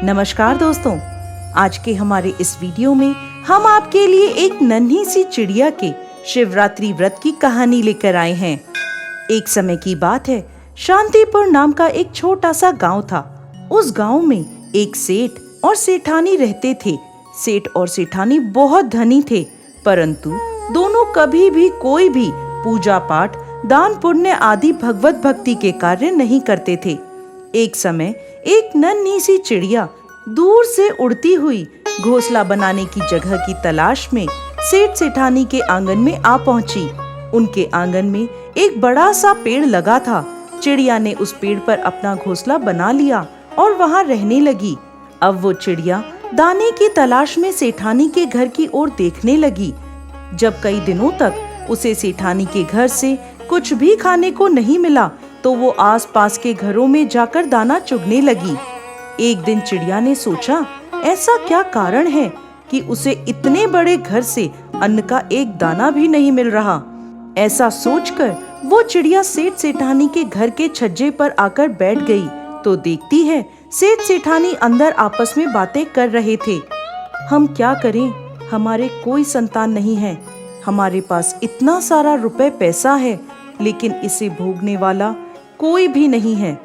नमस्कार दोस्तों, आज के हमारे इस वीडियो में हम आपके लिए एक नन्ही सी चिड़िया के शिवरात्रि व्रत की कहानी लेकर आए हैं। एक समय की बात है, शांतिपुर नाम का एक छोटा सा गांव था। उस गांव में एक सेठ और सेठानी रहते थे। सेठ और सेठानी बहुत धनी थे, परंतु दोनों कभी भी कोई भी पूजा पाठ, दान पुण्य आदि भगवत भक्ति के कार्य नहीं करते थे। एक समय एक नन्ही सी चिड़िया दूर से उड़ती हुई घोंसला बनाने की जगह की तलाश में सेठ सेठानी के आंगन में आ पहुंची। उनके आंगन में एक बड़ा सा पेड़ लगा था। चिड़िया ने उस पेड़ पर अपना घोंसला बना लिया और वहां रहने लगी। अब वो चिड़िया दाने की तलाश में सेठानी के घर की ओर देखने लगी। जब कई दिनों तक उसे सेठानी के घर से कुछ भी खाने को नहीं मिला, तो वो आसपास के घरों में जाकर दाना चुगने लगी। एक दिन चिड़िया ने सोचा, ऐसा क्या कारण है कि उसे इतने बड़े घर से अन्न का एक दाना भी नहीं मिल रहा। ऐसा सोचकर वो चिड़िया सेठ सेठानी के घर के छज्जे पर आकर बैठ गई, तो देखती है सेठ सेठानी अंदर आपस में बातें कर रहे थे। हम क्या करें, हमारे कोई संतान नहीं है। हमारे पास इतना सारा रुपए पैसा है, लेकिन इसे भोगने वाला कोई भी नहीं है।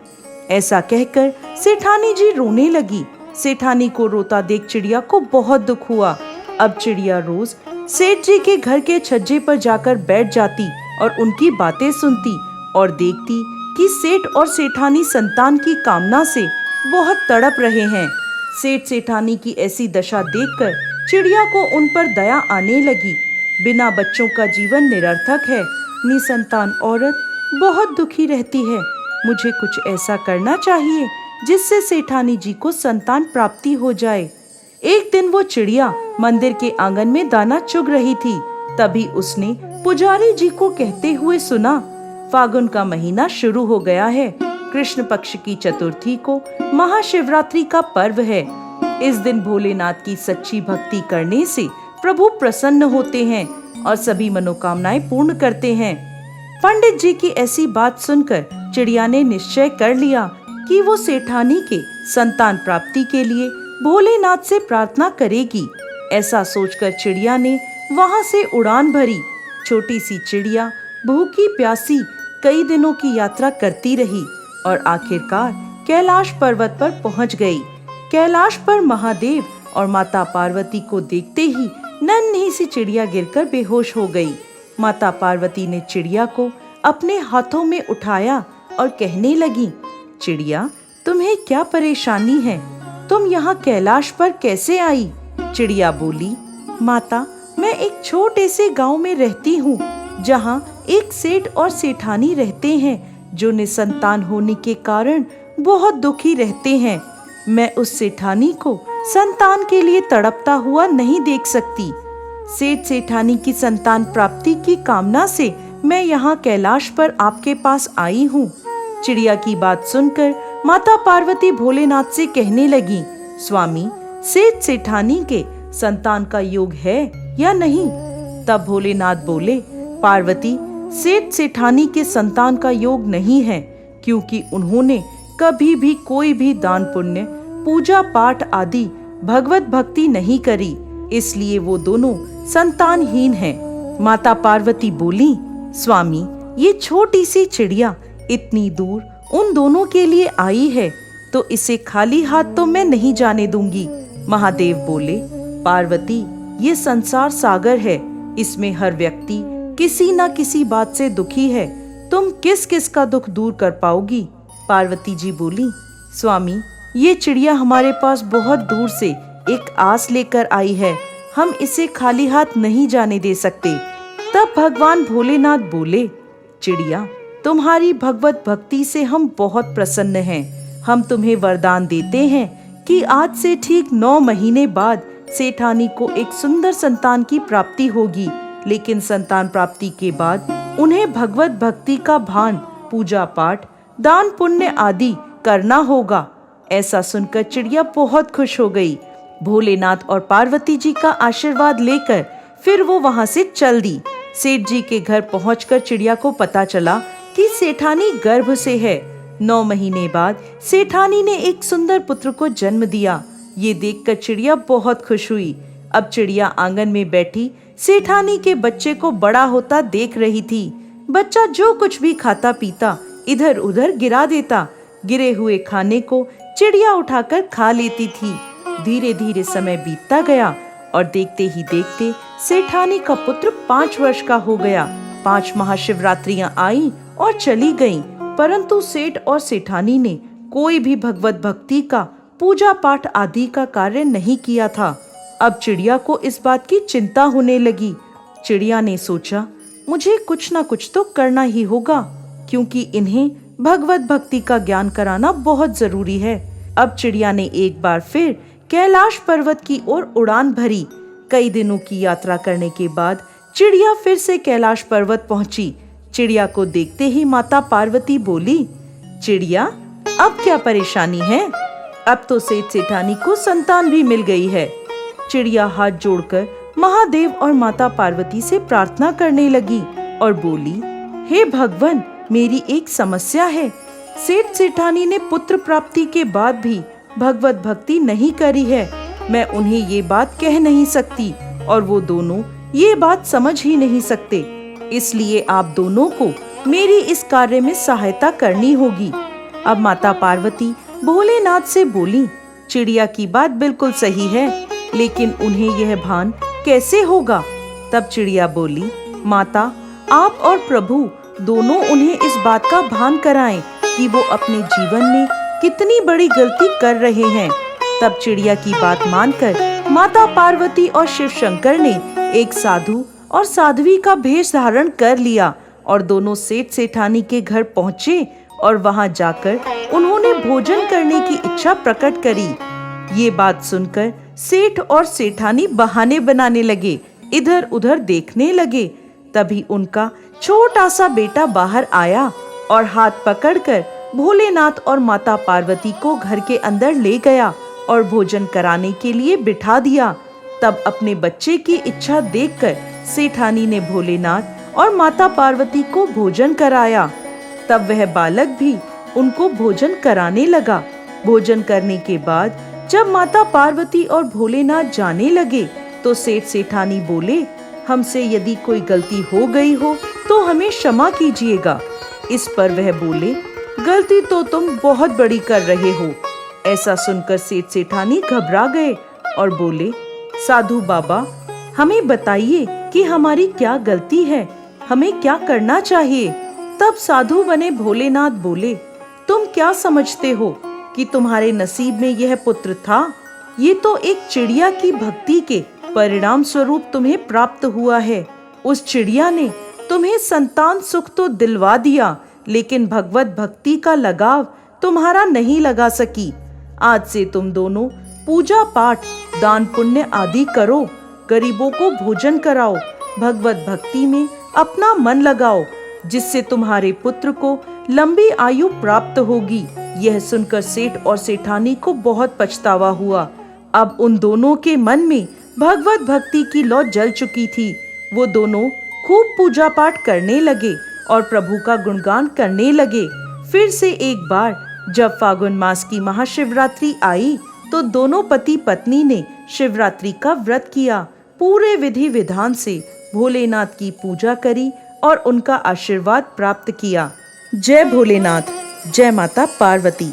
ऐसा कहकर सेठानी जी रोने लगी। सेठानी को रोता देख चिड़िया को बहुत दुख हुआ। अब चिड़िया रोज सेठ जी के घर के छज्जे पर जाकर बैठ जाती और उनकी बातें सुनती और देखती कि सेठ और सेठानी संतान की कामना से बहुत तड़प रहे हैं। सेठ सेठानी की ऐसी दशा देखकर चिड़िया को उन पर दया आने लगी। बिना बच्चों का जीवन निरर्थक है। निसंतान औरत बहुत दुखी रहती है। मुझे कुछ ऐसा करना चाहिए जिससे सेठानी जी को संतान प्राप्ति हो जाए। एक दिन वो चिड़िया मंदिर के आंगन में दाना चुग रही थी। तभी उसने पुजारी जी को कहते हुए सुना, फागुन का महीना शुरू हो गया है। कृष्ण पक्ष की चतुर्थी को महाशिवरात्रि का पर्व है। इस दिन भोलेनाथ की सच्ची भक्ति करने से प्रभु प्रसन्न होते हैं और सभी मनोकामनाएं पूर्ण करते हैं। पंडित जी की ऐसी बात सुनकर चिड़िया ने निश्चय कर लिया कि वो सेठानी के संतान प्राप्ति के लिए भोलेनाथ से प्रार्थना करेगी। ऐसा सोचकर चिड़िया ने वहां से उड़ान भरी। छोटी सी चिड़िया भूखी प्यासी कई दिनों की यात्रा करती रही और आखिरकार कैलाश पर्वत पर पहुंच गई। कैलाश पर महादेव और माता पार्वती को देखते ही नन्ही सी चिड़िया गिरकर बेहोश हो गई। माता पार्वती ने चिड़िया को अपने हाथों में उठाया और कहने लगी, चिड़िया, तुम्हें क्या परेशानी है? तुम यहाँ कैलाश पर कैसे आई? चिड़िया बोली, माता, मैं एक छोटे से गांव में रहती हूँ, जहाँ एक सेठ और सेठानी रहते हैं, जो निसंतान होने के कारण बहुत दुखी रहते हैं। मैं उस सेठानी को संतान के लिए तड़पता हुआ नहीं देख सकती। सेठ सेठानी की संतान प्राप्ति की कामना से मैं यहाँ कैलाश पर आपके पास आई हूँ। चिड़िया की बात सुनकर माता पार्वती भोलेनाथ से कहने लगी, स्वामी, सेठ सेठानी के संतान का योग है या नहीं? तब भोलेनाथ बोले, पार्वती, सेठ सेठानी के संतान का योग नहीं है, क्योंकि उन्होंने कभी भी कोई भी दान पुण्य, पूजा पाठ आदि भगवत भक्ति नहीं करी, इसलिए वो दोनों संतानहीन हैं। माता पार्वती बोली, स्वामी, ये छोटी सी चिड़िया इतनी दूर उन दोनों के लिए आई है, तो इसे खाली हाथ तो मैं नहीं जाने दूंगी। महादेव बोले, पार्वती, ये संसार सागर है, इसमें हर व्यक्ति किसी न किसी बात से दुखी है। तुम किस किस का दुख दूर कर पाओगी? पार्वती जी बोली, स्वामी, ये चिड़िया हमारे पास बहुत दूर से एक आस लेकर आई है, हम इसे खाली हाथ नहीं जाने दे सकते। तब भगवान भोलेनाथ बोले, चिड़िया, तुम्हारी भगवत भक्ति से हम बहुत प्रसन्न हैं। हम तुम्हें वरदान देते हैं कि आज से ठीक 9 महीने बाद सेठानी को एक सुंदर संतान की प्राप्ति होगी, लेकिन संतान प्राप्ति के बाद उन्हें भगवत भक्ति का भान, पूजा पाठ, दान पुण्य आदि करना होगा। ऐसा सुनकर चिड़िया बहुत खुश हो गई। भोलेनाथ और पार्वती जी का आशीर्वाद लेकर फिर वो वहां से चल दी। सेठ जी के घर पहुंचकर चिड़िया को पता चला कि सेठानी गर्भ से है। 9 महीने बाद सेठानी ने एक सुंदर पुत्र को जन्म दिया। ये देखकर चिड़िया बहुत खुश हुई। अब चिड़िया आंगन में बैठी सेठानी के बच्चे को बड़ा होता देख रही थी। बच्चा जो कुछ भी खाता पीता इधर उधर गिरा देता। गिरे हुए खाने को चिड़िया उठाकर खा लेती थी। धीरे धीरे समय बीतता गया और देखते ही देखते सेठानी का पुत्र 5 वर्ष का हो गया। 5 महाशिवरात्रियां आई और चली गईं, परंतु सेठ और सेठानी ने कोई भी भगवत भक्ति का पूजा पाठ आदि का कार्य नहीं किया था। अब चिड़िया को इस बात की चिंता होने लगी। चिड़िया ने सोचा, मुझे कुछ न कुछ तो करना ही होगा, क्योंकि इन्हें भगवत भक्ति का ज्ञान कराना बहुत जरूरी है। अब चिड़िया ने एक बार फिर कैलाश पर्वत की ओर उड़ान भरी। कई दिनों की यात्रा करने के बाद चिड़िया फिर से कैलाश पर्वत पहुंची। चिड़िया को देखते ही माता पार्वती बोली, चिड़िया, अब क्या परेशानी है? अब तो सेठ सेठानी को संतान भी मिल गई है। चिड़िया हाथ जोड़कर महादेव और माता पार्वती से प्रार्थना करने लगी और बोली, हे भगवान, मेरी एक समस्या है। सेठ सेठानी ने पुत्र प्राप्ति के बाद भी भगवत भक्ति नहीं करी है। मैं उन्हें ये बात कह नहीं सकती और वो दोनों ये बात समझ ही नहीं सकते। इसलिए आप दोनों को मेरी इस कार्य में सहायता करनी होगी। अब माता पार्वती भोलेनाथ से बोली, चिड़िया की बात बिल्कुल सही है, लेकिन उन्हें यह भान कैसे होगा? तब चिड़िया बोली, माता, आप और प्रभु दोनों उन्हें इस बात का भान कराएं कि वो अपने जीवन में कितनी बड़ी गलती कर रहे हैं। तब चिड़िया की बात मानकर माता पार्वती और शिव शंकर ने एक साधु और साध्वी का भेष धारण कर लिया और दोनों सेठ सेठानी के घर पहुँचे और वहां जाकर उन्होंने भोजन करने की इच्छा प्रकट करी। ये बात सुनकर सेठ और सेठानी बहाने बनाने लगे, इधर उधर देखने लगे। तभी उनका छोटा सा बेटा बाहर आया और हाथ पकड़कर भोलेनाथ और माता पार्वती को घर के अंदर ले गया और भोजन कराने के लिए बिठा दिया। तब अपने बच्चे की इच्छा देखकर सेठानी ने भोलेनाथ और माता पार्वती को भोजन कराया। तब वह बालक भी उनको भोजन कराने लगा। भोजन करने के बाद जब माता पार्वती और भोलेनाथ जाने लगे तो सेठ सेठानी बोले, हमसे यदि कोई गलती हो गई हो तो हमें क्षमा कीजिएगा। इस पर वह बोले, गलती तो तुम बहुत बड़ी कर रहे हो। ऐसा सुनकर सेठ सेठानी घबरा गए और बोले, साधु बाबा, हमें बताइए कि हमारी क्या गलती है, हमें क्या करना चाहिए? तब साधु बने भोलेनाथ बोले, तुम क्या समझते हो कि तुम्हारे नसीब में यह पुत्र था? ये तो एक चिड़िया की भक्ति के परिणाम स्वरूप तुम्हें प्राप्त हुआ है। उस चिड़िया ने तुम्हें संतान सुख तो दिलवा दिया, लेकिन भगवत भक्ति का लगाव तुम्हारा नहीं लगा सकी। आज से तुम दोनों पूजा पाठ, दान पुण्य आदि करो, गरीबों को भोजन कराओ, भगवत भक्ति में अपना मन लगाओ, जिससे तुम्हारे पुत्र को लंबी आयु प्राप्त होगी। यह सुनकर सेठ और सेठानी को बहुत पछतावा हुआ। अब उन दोनों के मन में भगवत भक्ति की लौ जल चुकी थी। वो दोनों खूब पूजा पाठ करने लगे और प्रभु का गुणगान करने लगे। फिर से एक बार जब फागुन मास की महाशिवरात्रि आई तो दोनों पति पत्नी ने शिवरात्रि का व्रत किया। पूरे विधि विधान से भोलेनाथ की पूजा करी और उनका आशीर्वाद प्राप्त किया। जय भोलेनाथ, जय माता पार्वती।